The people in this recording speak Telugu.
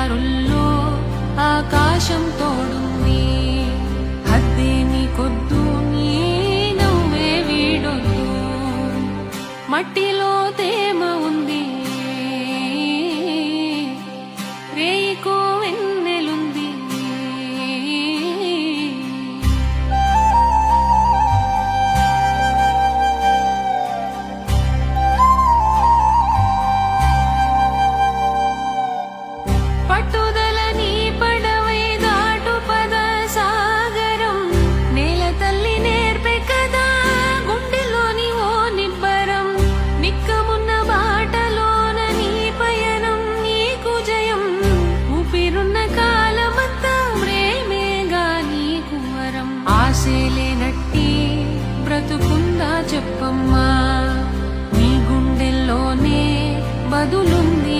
దారుల్లో ఆకాశం తోడుంది. హద్దేమి కొద్దు నీ నవ్వే వీడొద్దు, మట్టిలో తేమ ఉంది, రేయికో వెన్నెలుంది. పట్టుదల నీ పడవై దాటు పద సాగరం, నేల తల్లి నేర్పే కదా గుండెలోని ఓ నిబ్బరం. నిక్కమున్న బాటలోన నీ పయనం, నీకు జయం. ఊపిరున్న కాలమంతా ప్రేమేగా నీకు వరం. ఆశలేనట్టి బ్రతుకుందా చెప్పమ్మా, నీ గుండెల్లోనే బదులుంది.